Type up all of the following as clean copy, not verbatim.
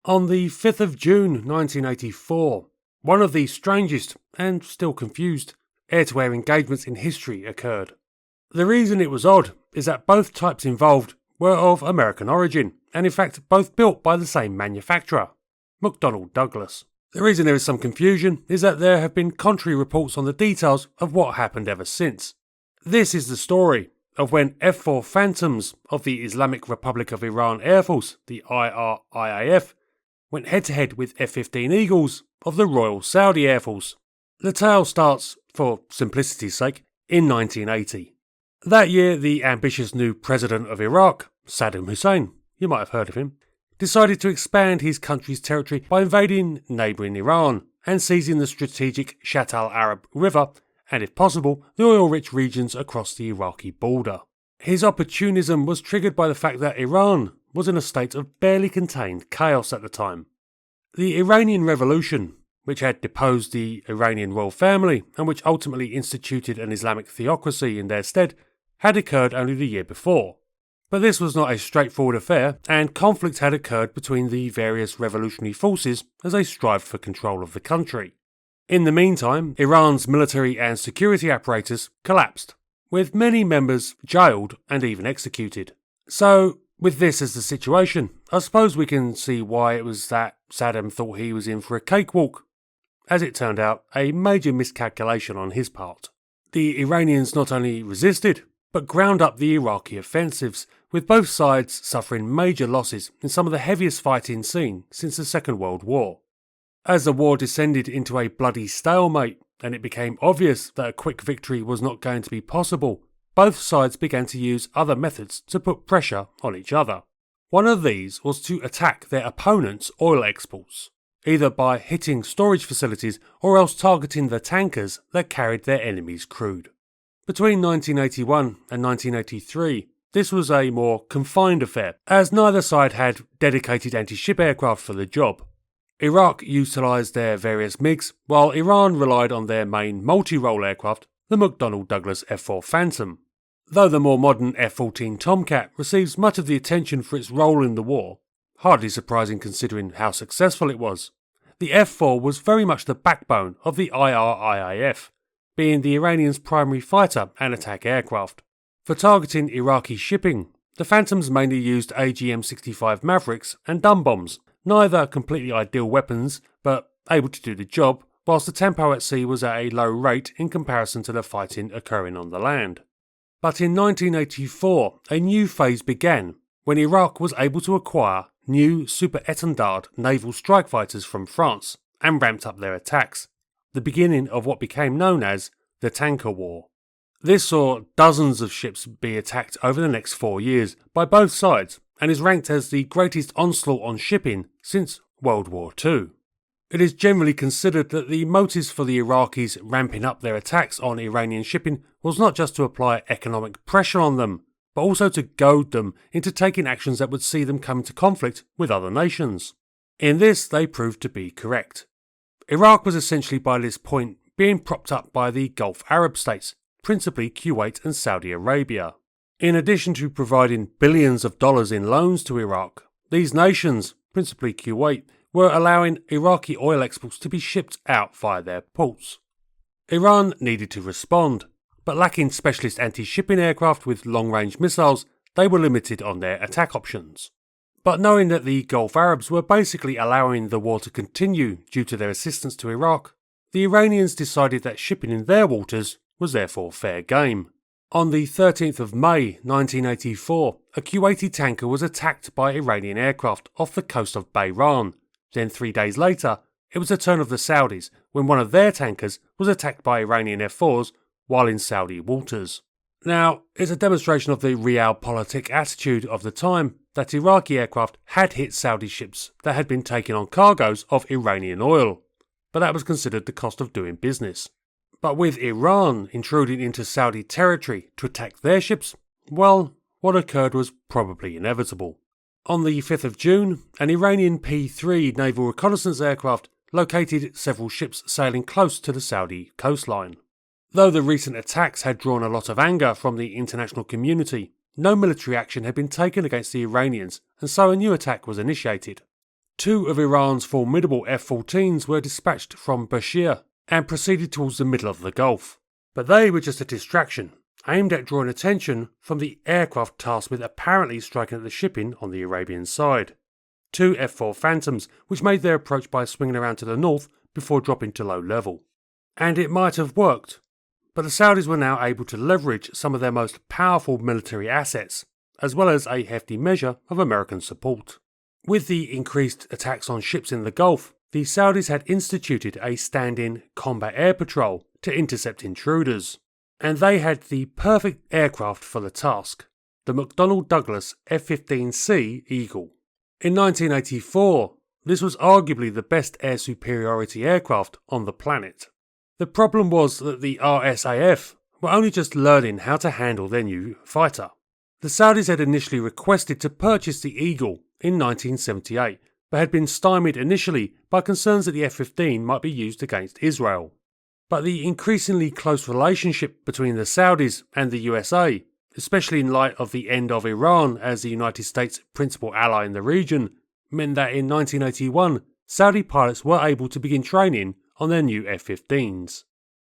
On the 5th of June 1984, one of the strangest, and still confused, air-to-air engagements in history occurred. The reason it was odd is that both types involved were of American origin, and in fact both built by the same manufacturer, McDonnell Douglas. The reason there is some confusion is that there have been contrary reports on the details of what happened ever since. This is the story of when F-4 Phantoms of the Islamic Republic of Iran Air Force, the IRIAF, went head-to-head with F-15 Eagles of the Royal Saudi Air Force. The tale starts, for simplicity's sake, in 1980. That year, the ambitious new president of Iraq, Saddam Hussein, you might have heard of him, decided to expand his country's territory by invading neighbouring Iran and seizing the strategic Shatt al-Arab River and, if possible, the oil-rich regions across the Iraqi border. His opportunism was triggered by the fact that Iran was in a state of barely contained chaos at the time. The Iranian Revolution, which had deposed the Iranian royal family and which ultimately instituted an Islamic theocracy in their stead, had occurred only the year before. But this was not a straightforward affair, and conflict had occurred between the various revolutionary forces as they strived for control of the country. In the meantime, Iran's military and security apparatus collapsed, with many members jailed and even executed. So, with this as the situation, I suppose we can see why it was that Saddam thought he was in for a cakewalk. As it turned out, a major miscalculation on his part. The Iranians not only resisted, but ground up the Iraqi offensives, with both sides suffering major losses in some of the heaviest fighting seen since the Second World War. As the war descended into a bloody stalemate, and it became obvious that a quick victory was not going to be possible, both sides began to use other methods to put pressure on each other. One of these was to attack their opponents' oil exports, either by hitting storage facilities or else targeting the tankers that carried their enemies' crude. Between 1981 and 1983, this was a more confined affair, as neither side had dedicated anti-ship aircraft for the job. Iraq utilised their various MiGs, while Iran relied on their main multi-role aircraft, the McDonnell Douglas F-4 Phantom. Though the more modern F-14 Tomcat receives much of the attention for its role in the war, hardly surprising considering how successful it was, the F-4 was very much the backbone of the IRIAF, being the Iranians' primary fighter and attack aircraft. For targeting Iraqi shipping, the Phantoms mainly used AGM-65 Mavericks and dumb bombs, neither completely ideal weapons, but able to do the job, whilst the tempo at sea was at a low rate in comparison to the fighting occurring on the land. But in 1984, a new phase began, when Iraq was able to acquire new Super Étendard naval strike fighters from France, and ramped up their attacks, the beginning of what became known as the Tanker War. This saw dozens of ships be attacked over the next 4 years by both sides, and is ranked as the greatest onslaught on shipping since World War II. It is generally considered that the motives for the Iraqis ramping up their attacks on Iranian shipping was not just to apply economic pressure on them, but also to goad them into taking actions that would see them come into conflict with other nations. In this, they proved to be correct. Iraq was essentially by this point being propped up by the Gulf Arab states, principally Kuwait and Saudi Arabia. In addition to providing billions of dollars in loans to Iraq, these nations, principally Kuwait, were allowing Iraqi oil exports to be shipped out via their ports. Iran needed to respond, but lacking specialist anti-shipping aircraft with long-range missiles, they were limited on their attack options. But knowing that the Gulf Arabs were basically allowing the war to continue due to their assistance to Iraq, the Iranians decided that shipping in their waters was therefore fair game. On the 13th of May 1984, a Kuwaiti tanker was attacked by Iranian aircraft off the coast of Bahrain. Then 3 days later, it was the turn of the Saudis when one of their tankers was attacked by Iranian F-4s while in Saudi waters. Now, it's a demonstration of the realpolitik attitude of the time that Iraqi aircraft had hit Saudi ships that had been taking on cargoes of Iranian oil, but that was considered the cost of doing business. But with Iran intruding into Saudi territory to attack their ships, well, what occurred was probably inevitable. On the 5th of June, an Iranian P-3 naval reconnaissance aircraft located several ships sailing close to the Saudi coastline. Though the recent attacks had drawn a lot of anger from the international community, no military action had been taken against the Iranians, and so a new attack was initiated. Two of Iran's formidable F-14s were dispatched from Bushehr and proceeded towards the middle of the Gulf. But they were just a distraction, aimed at drawing attention from the aircraft tasked with apparently striking at the shipping on the Arabian side. Two F-4 Phantoms, which made their approach by swinging around to the north before dropping to low level. And it might have worked, but the Saudis were now able to leverage some of their most powerful military assets, as well as a hefty measure of American support. With the increased attacks on ships in the Gulf, the Saudis had instituted a stand-in combat air patrol to intercept intruders, and they had the perfect aircraft for the task, the McDonnell Douglas F-15C Eagle. In 1984, this was arguably the best air superiority aircraft on the planet. The problem was that the RSAF were only just learning how to handle their new fighter. The Saudis had initially requested to purchase the Eagle in 1978, but had been stymied initially by concerns that the F-15 might be used against Israel. But the increasingly close relationship between the Saudis and the USA, especially in light of the end of Iran as the United States' principal ally in the region, meant that in 1981, Saudi pilots were able to begin training on their new F-15s.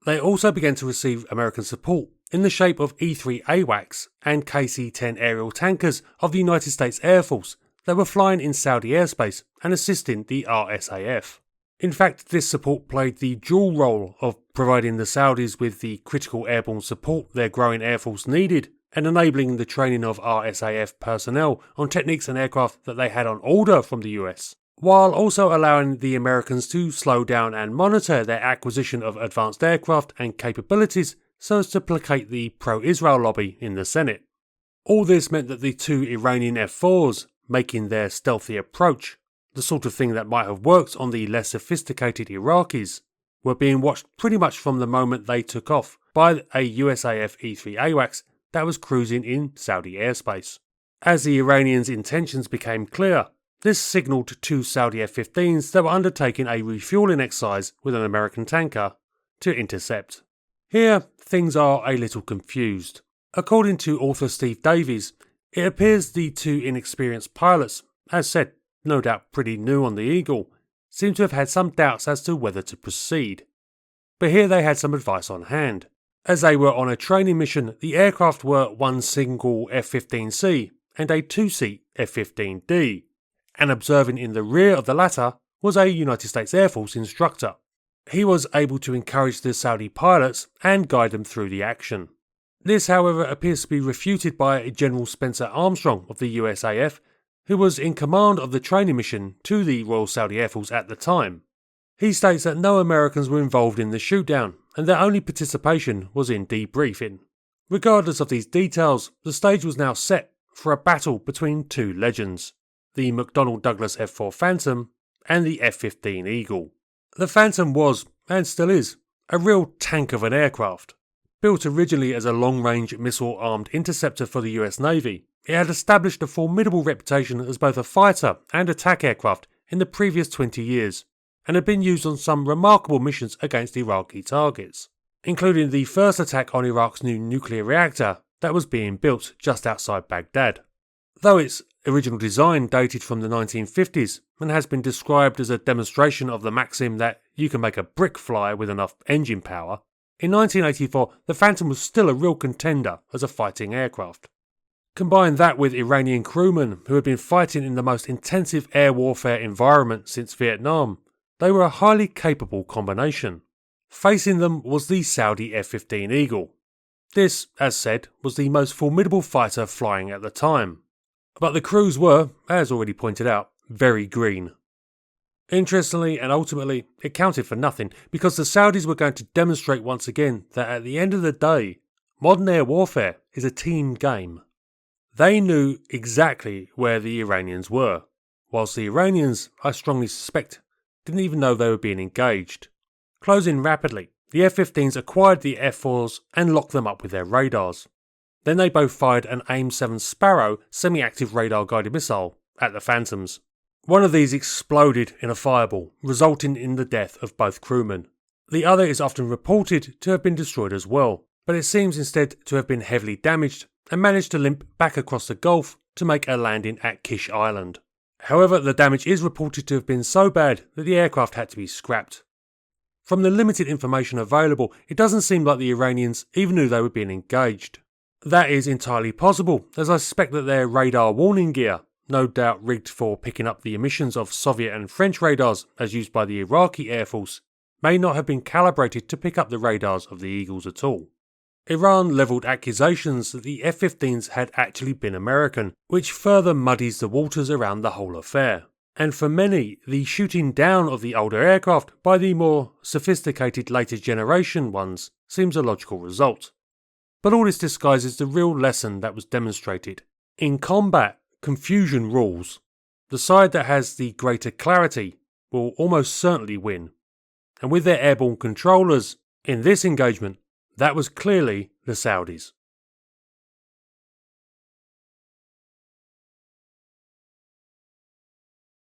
They also began to receive American support in the shape of E-3 AWACS and KC-10 aerial tankers of the United States Air Force that were flying in Saudi airspace and assisting the RSAF. In fact, this support played the dual role of providing the Saudis with the critical airborne support their growing air force needed and enabling the training of RSAF personnel on techniques and aircraft that they had on order from the US, while also allowing the Americans to slow down and monitor their acquisition of advanced aircraft and capabilities so as to placate the pro-Israel lobby in the Senate. All this meant that the two Iranian F-4s, making their stealthy approach, the sort of thing that might have worked on the less sophisticated Iraqis, were being watched pretty much from the moment they took off by a USAF E-3 AWACS that was cruising in Saudi airspace. As the Iranians' intentions became clear, this signalled two Saudi F-15s that were undertaking a refuelling exercise with an American tanker to intercept. Here, things are a little confused. According to author Steve Davies, it appears the two inexperienced pilots, as said, no doubt pretty new on the Eagle, seem to have had some doubts as to whether to proceed. But here they had some advice on hand. As they were on a training mission, the aircraft were one single F-15C and a two-seat F-15D, and observing in the rear of the latter was a United States Air Force instructor. He was able to encourage the Saudi pilots and guide them through the action. This, however, appears to be refuted by General Spencer Armstrong of the USAF, who was in command of the training mission to the Royal Saudi Air Force at the time. He states that no Americans were involved in the shootdown, and their only participation was in debriefing. Regardless of these details, the stage was now set for a battle between two legends, the McDonnell Douglas F-4 Phantom and the F-15 Eagle. The Phantom was, and still is, a real tank of an aircraft. Built originally as a long-range missile-armed interceptor for the US Navy, it had established a formidable reputation as both a fighter and attack aircraft in the previous 20 years, and had been used on some remarkable missions against Iraqi targets, including the first attack on Iraq's new nuclear reactor that was being built just outside Baghdad. Though its original design dated from the 1950s and has been described as a demonstration of the maxim that you can make a brick fly with enough engine power, in 1984 the Phantom was still a real contender as a fighting aircraft. Combine that with Iranian crewmen who had been fighting in the most intensive air warfare environment since Vietnam, they were a highly capable combination. Facing them was the Saudi F-15 Eagle. This, as said, was the most formidable fighter flying at the time. But the crews were, as already pointed out, very green. Interestingly and ultimately, it counted for nothing because the Saudis were going to demonstrate once again that at the end of the day, modern air warfare is a team game. They knew exactly where the Iranians were, whilst the Iranians, I strongly suspect, didn't even know they were being engaged. Closing rapidly, the F-15s acquired the F-4s and locked them up with their radars. Then they both fired an AIM-7 Sparrow semi-active radar-guided missile at the Phantoms. One of these exploded in a fireball, resulting in the death of both crewmen. The other is often reported to have been destroyed as well, but it seems instead to have been heavily damaged and managed to limp back across the Gulf to make a landing at Kish Island. However, the damage is reported to have been so bad that the aircraft had to be scrapped. From the limited information available, it doesn't seem like the Iranians even knew they were being engaged. That is entirely possible, as I suspect that their radar warning gear, no doubt rigged for picking up the emissions of Soviet and French radars as used by the Iraqi Air Force, may not have been calibrated to pick up the radars of the Eagles at all. Iran levelled accusations that the F-15s had actually been American, which further muddies the waters around the whole affair. And for many, the shooting down of the older aircraft by the more sophisticated later generation ones seems a logical result. But all this disguises the real lesson that was demonstrated. In combat, confusion rules. The side that has the greater clarity will almost certainly win. And with their airborne controllers, in this engagement, that was clearly the Saudis.